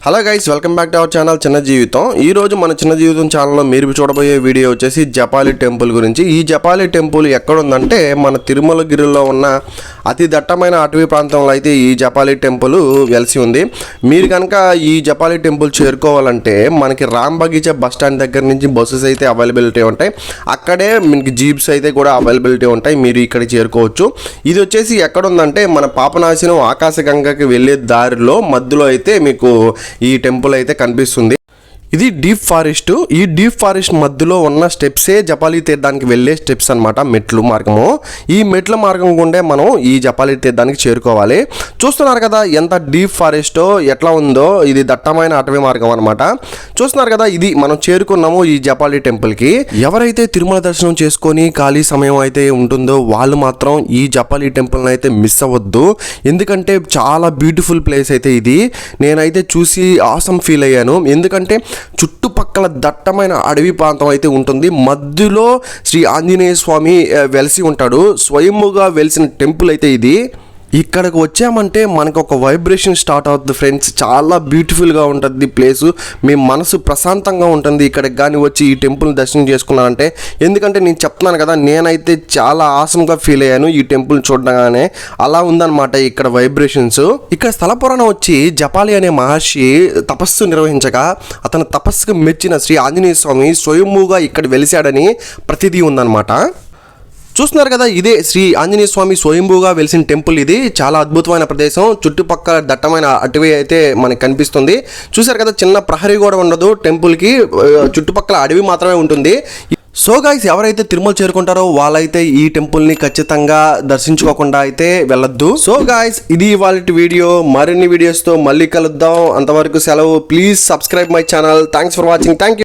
Hello guys, welcome back to our channel చిన్న జీవితం. ఈ రోజు మన చిన్న జీవితం ఛానల్లో మీరు చూడబోయే వీడియో వచ్చేసి జపాలి టెంపుల్ గురించి. ఈ జపాలి టెంపుల్ ఎక్కడ ఉందంటే మన తిరుమలగిరిలో ఉన్న అతి దట్టమైన అటవీ ప్రాంతంలో అయితే ఈ జపాలి టెంపుల్ వెలిసి ఉంది. మీరు కనుక ఈ జపాలి టెంపుల్ చేరుకోవాలంటే మనకి రామ్ బగీచా బస్ స్టాండ్ దగ్గర నుంచి బస్సెస్ అయితే అవైలబిలిటీ ఉంటాయి. అక్కడే మనకి జీప్స్ అయితే కూడా అవైలబిలిటీ ఉంటాయి. మీరు ఇక్కడ చేరుకోవచ్చు. ఇది వచ్చేసి ఎక్కడ ఉందంటే మన పాపనాశనం ఆకాశగంగకి వెళ్ళే దారిలో మధ్యలో అయితే మీకు ఈ టెంపుల్ అయితే కనిపిస్తుంది. ఇది డీప్ ఫారెస్ట్. ఈ డీప్ ఫారెస్ట్ మధ్యలో ఉన్న స్టెప్సే జపాలి తీర్థానికి వెళ్ళే స్టెప్స్ అనమాట, మెట్లు మార్గము. ఈ మెట్ల మార్గం గుండే మనం ఈ జపాలి తీర్థానికి చేరుకోవాలి. చూస్తున్నారు కదా ఎంత డీప్ ఫారెస్టో ఎట్లా ఉందో. ఇది దట్టమైన అటవీ మార్గం అనమాట. చూస్తున్నారు కదా, ఇది మనం చేరుకున్నాము ఈ జపాలి టెంపుల్కి. ఎవరైతే తిరుమల దర్శనం చేసుకొని ఖాళీ సమయం అయితే ఉంటుందో వాళ్ళు మాత్రం ఈ జపాలి టెంపుల్ని అయితే మిస్ అవ్వద్దు. ఎందుకంటే చాలా బ్యూటిఫుల్ ప్లేస్ అయితే ఇది. నేనైతే చూసి ఆసమ్ ఫీల్ అయ్యాను. ఎందుకంటే చుట్టుపక్కల దట్టమైన అడవి ప్రాంతం అయితే ఉంటుంది. మధ్యలో శ్రీ ఆంజనేయ స్వామి వెలిసి ఉంటాడు. స్వయంగా వెలిసిన టెంపుల్ అయితే ఇది. ఇక్కడికి వచ్చామంటే మనకు ఒక వైబ్రేషన్ స్టార్ట్ అవుతుంది ఫ్రెండ్స్. చాలా బ్యూటిఫుల్గా ఉంటుంది ప్లేసు. మీ మనసు ప్రశాంతంగా ఉంటుంది ఇక్కడికి కానీ వచ్చి ఈ టెంపుల్ని దర్శనం చేసుకున్నానంటే. ఎందుకంటే నేను చెప్తున్నాను కదా, నేనైతే చాలా ఆసంగా ఫీల్ అయ్యాను ఈ టెంపుల్ చూడగానే. అలా ఉందన్నమాట ఇక్కడ వైబ్రేషన్స్. ఇక్కడ స్థల పురాణం వచ్చి జపాలి అనే మహర్షి తపస్సు నిర్వహించగా అతను తపస్సుకు మెచ్చిన శ్రీ ఆంజనేయ స్వామి స్వయంగా ఇక్కడ వెలిశాడని ప్రతిదీ ఉందన్నమాట. చూస్తున్నారు కదా, ఇదే శ్రీ ఆంజనేయ స్వామి స్వయంభూగా వెలిసిన టెంపుల్. ఇది చాలా అద్భుతమైన ప్రదేశం. చుట్టుపక్కల దట్టమైన అటవీ అయితే మనకు కనిపిస్తుంది. చూసారు కదా, చిన్న ప్రహరీ కూడా ఉండదు టెంపుల్కి. చుట్టుపక్కల అడవి మాత్రమే ఉంటుంది. సో గాయ్స్, ఎవరైతే తిరుమల చేరుకుంటారో వాళ్ళైతే ఈ టెంపుల్ని ఖచ్చితంగా దర్శించుకోకుండా అయితే వెళ్ళొద్దు. సో గాయ్స్, ఇది ఇవాళ వీడియో. మరిన్ని వీడియోస్తో మళ్ళీ కలుద్దాం. అంతవరకు సెలవు. Please subscribe my channel. Thanks for watching. Thank you.